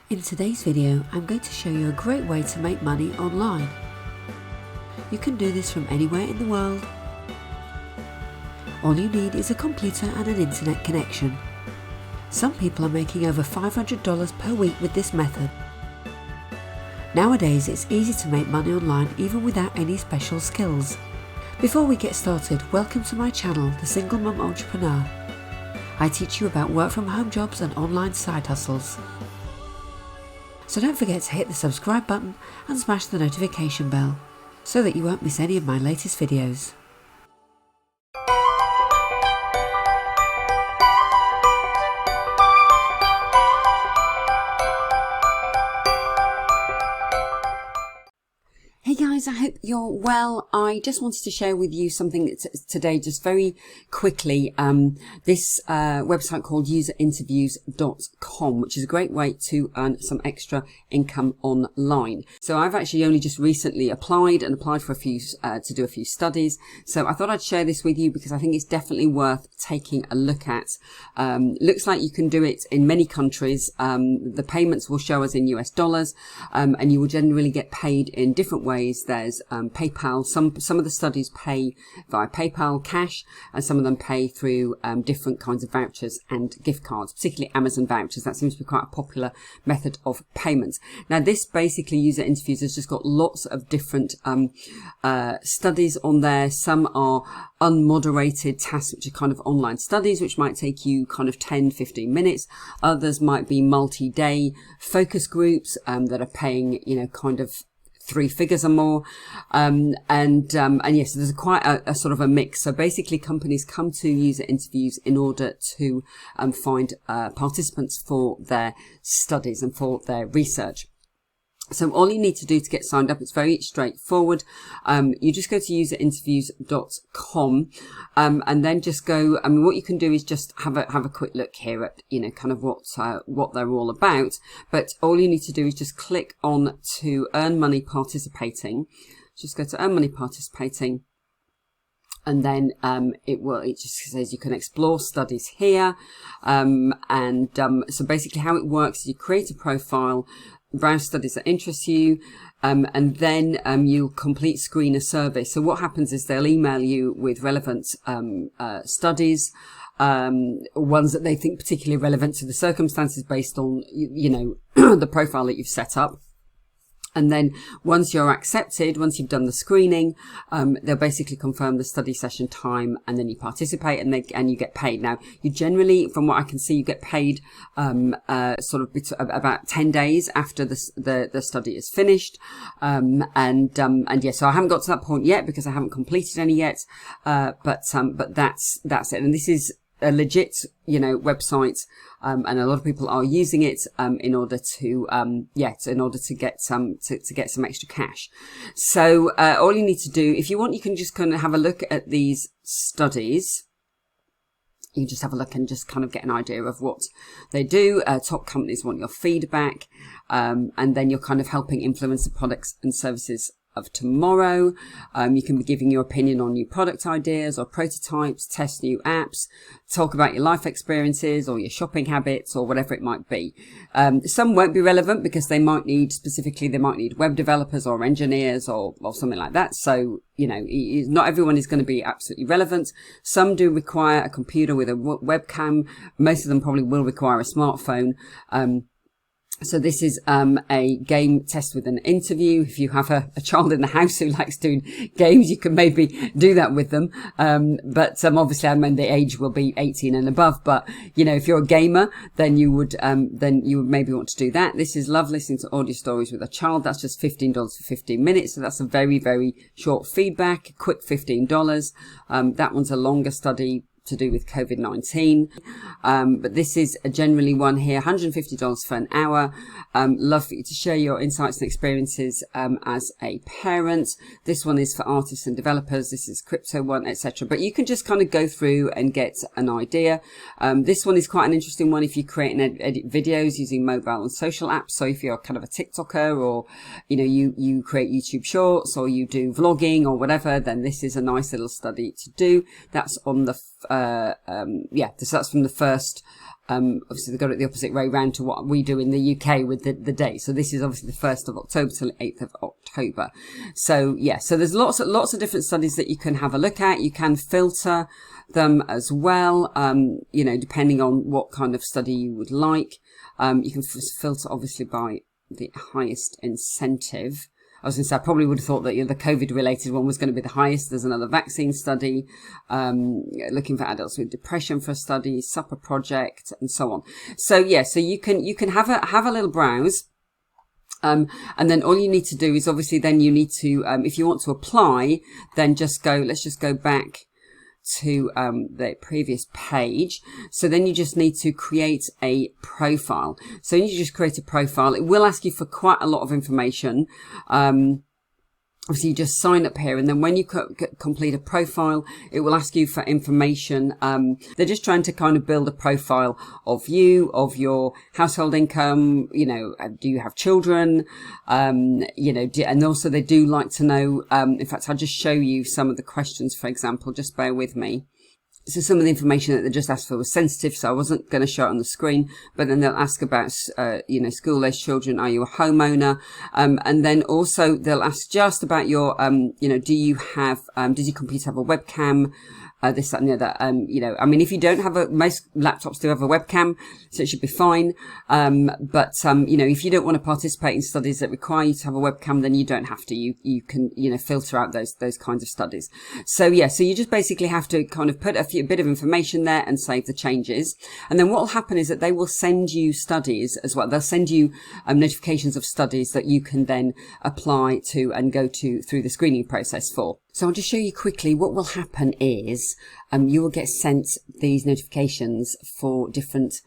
In today's video, I'm going to show you a great way to make money online. You can do this from anywhere in the world. All you need is a computer and an internet connection. Some people are making over $500 per week with this method. Nowadays, it's easy to make money online even without any special skills. Before we get started, welcome to my channel, The Single Mum Entrepreneur. I teach you about work from home jobs and online side hustles. So don't forget to hit the subscribe button and smash the notification bell so that you won't miss any of my latest videos. Hey guys, I hope you're well. I just wanted to share with you something today, just very quickly. This website called userinterviews.com, which is a great way to earn some extra income online. So I've actually only just recently applied for a few, to do a few studies. So I thought I'd share this with you because I think it's definitely worth taking a look at. Looks like you can do it in many countries. The payments will show us in US dollars, and you will generally get paid in different ways. There's PayPal. Some of the studies pay via PayPal cash, and some of them pay through different kinds of vouchers and gift cards, particularly Amazon vouchers. That seems to be quite a popular method of payment. Now, this basically user interviews has just got lots of different studies on there. Some are unmoderated tasks, which are kind of online studies, which might take you kind of 10-15 minutes. Others might be multi-day focus groups that are paying, kind of 3 figures or more. And yes, there's quite a sort of a mix. So basically companies come to user interviews in order to find participants for their studies and for their research. So all you need to do to get signed up, it's very straightforward. You just go to userinterviews.com, and then just go, what you can do is just have a quick look here at, kind of what they're all about. But all you need to do is just click on to earn money participating. Just go to earn money participating. And then, it just says you can explore studies here. So basically how it works is you create a profile, browse studies that interest you, and then you'll complete screener survey. So what happens is they'll email you with relevant studies, ones that they think particularly relevant to the circumstances based on the profile that you've set up. And then once you're accepted, once you've done the screening, they'll basically confirm the study session time, and then you participate and you get paid. Now, you generally, from what I can see, you get paid sort of about 10 days after the study is finished. And yes, so I haven't got to that point yet because I haven't completed any yet. But that's it. And this is a legit, website, and a lot of people are using it, in order to get some extra cash. So, all you need to do, if you want, you can just kind of have a look at these studies. You just have a look and just kind of get an idea of what they do. Top companies want your feedback, and then you're kind of helping influence the products and services of tomorrow. You can be giving your opinion on new product ideas or prototypes, test new apps, talk about your life experiences or your shopping habits or whatever it might be. Some won't be relevant because they might need web developers or engineers or something like that. So, not everyone is going to be absolutely relevant. Some do require a computer with a webcam. Most of them probably will require a smartphone. So this is a game test with an interview. If you have a child in the house who likes doing games, you can maybe do that with them. But obviously, the age will be 18 and above. But if you're a gamer, then you would maybe want to do that. This is love listening to audio stories with a child. That's just $15 for 15 minutes. So that's a very, very short feedback, quick $15. That one's a longer study to do with COVID-19. But this is generally one here, $150 for an hour. Love for you to share your insights and experiences as a parent. This one is for artists and developers. This is crypto one, etc. But you can just kind of go through and get an idea. This one is quite an interesting one if you create and edit videos using mobile and social apps. So if you're kind of a TikToker, or you create YouTube shorts, or you do vlogging or whatever, then this is a nice little study to do. That's on the so that's from the first obviously they've got it the opposite way round to what we do in the UK with the date. So this is obviously the 1st of October till the 8th of October. So yeah, so there's lots of different studies that you can have a look at. You can filter them as well, you know, depending on what kind of study you would like. You can filter obviously by the highest incentive. I was going to say, I probably would have thought that, you know, the COVID related one was going to be the highest. There's another vaccine study, looking for adults with depression for a study, supper project, and so on. So yeah, so you can have a little browse. And then all you need to do is obviously then you need to, if you want to apply, then let's just go back to the previous page. So then you just need to create a profile. So you just create a profile. It will ask you for quite a lot of information. Obviously, you just sign up here, and then when you complete a profile, it will ask you for information. They're just trying to kind of build a profile of you, of your household income. You know, do you have children? You know, and also they do like to know. In fact, I'll just show you some of the questions. For example, just bear with me. So some of the information that they just asked for was sensitive, so I wasn't going to show it on the screen. But then they'll ask about, you know, school-aged children. Are you a homeowner? And then also they'll ask just about your, you know, do you have, does your computer have a webcam? This, that, and the other. You know, I mean, if you don't have most laptops do have a webcam, so it should be fine. But you know, if you don't want to participate in studies that require you to have a webcam, then you don't have to. You can, you know, filter out those kinds of studies. So yeah, so you just basically have to kind of put a bit of information there and save the changes. And then what will happen is that they will send you studies as well. They'll send you notifications of studies that you can then apply to and go through the screening process for. So I'll just show you quickly what will happen is you will get sent these notifications for different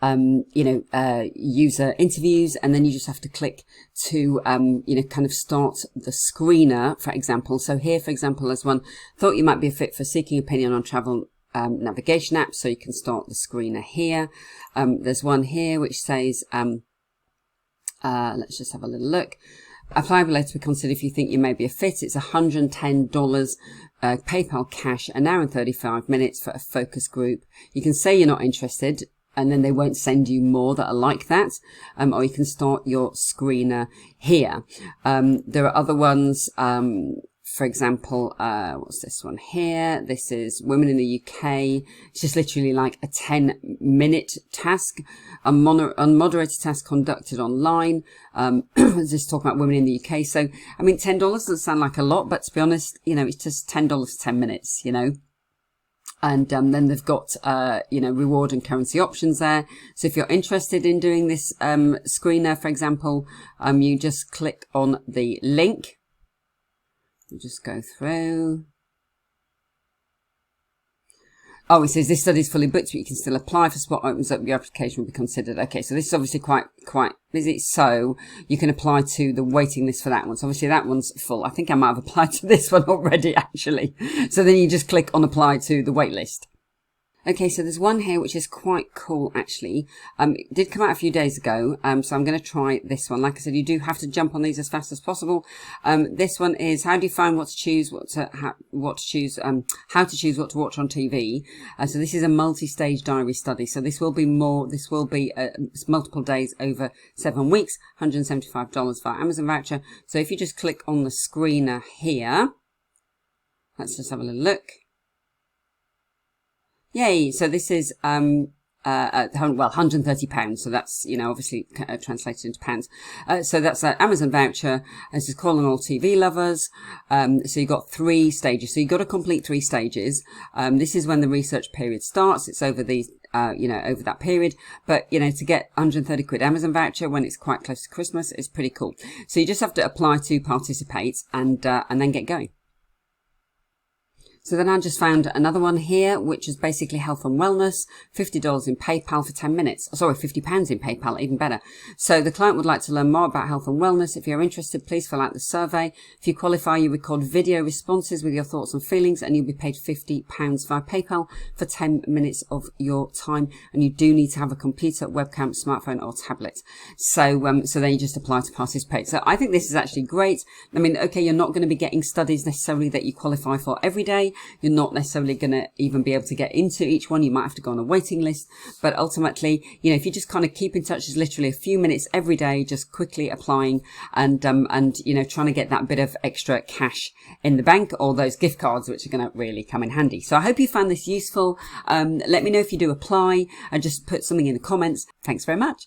you know, user interviews, and then you just have to click to you know, kind of start the screener, for example. So here, for example, there's one, thought you might be a fit for seeking opinion on travel navigation apps, so you can start the screener here. There's one here which says let's just have a little look. Apply below to be considered if you think you may be a fit. It's $110 PayPal cash, an hour and 35 minutes for a focus group. You can say you're not interested, and then they won't send you more that are like that. Or you can start your screener here. There are other ones, for example, what's this one here? This is Women in the UK. It's just literally like a 10-minute task, a unmoderated task conducted online. Just talking about women in the UK. So, I mean, $10 doesn't sound like a lot, but to be honest, you know, it's just $10 for 10 minutes, you know. And then they've got, you know, reward and currency options there. So if you're interested in doing this screener, for example, you just click on the link. We'll just go through. Oh, it says this study is fully booked, but you can still apply. For spot opens up, your application will be considered. Okay, so this is obviously quite busy. So you can apply to the waiting list for that one. So obviously that one's full. I think I might have applied to this one already, actually. So then you just click on apply to the wait list. Okay, so there's one here which is quite cool, actually. It did come out a few days ago, so I'm going to try this one. Like I said, you do have to jump on these as fast as possible. This one is how do you find what to choose, how to choose what to watch on TV. So this is a multi-stage diary study. So this will be multiple days over 7 weeks, $175 via Amazon voucher. So if you just click on the screener here, let's just have a little look. Yay! So this is well, £130. So that's, you know, obviously translated into pounds. So that's an Amazon voucher. This is calling all TV lovers. So you've got 3 stages. So you've got to complete 3 stages. This is when the research period starts. It's over these, you know, over that period. But, you know, to get 130 quid Amazon voucher when it's quite close to Christmas is pretty cool. So you just have to apply to participate and then get going. So then I just found another one here, which is basically health and wellness, $50 in PayPal for 10 minutes. Sorry, £50 in PayPal, even better. So the client would like to learn more about health and wellness. If you're interested, please fill out the survey. If you qualify, you record video responses with your thoughts and feelings, and you'll be paid £50 via PayPal for 10 minutes of your time. And you do need to have a computer, webcam, smartphone, or tablet. So, so then you just apply to participate. So I think this is actually great. I mean, okay, you're not going to be getting studies necessarily that you qualify for every day. You're not necessarily going to even be able to get into each one. You might have to go on a waiting list, but ultimately, you know, if you just kind of keep in touch, it's literally a few minutes every day, just quickly applying and, you know, trying to get that bit of extra cash in the bank, or those gift cards, which are going to really come in handy. So I hope you found this useful. Let me know if you do apply, and just put something in the comments. Thanks very much.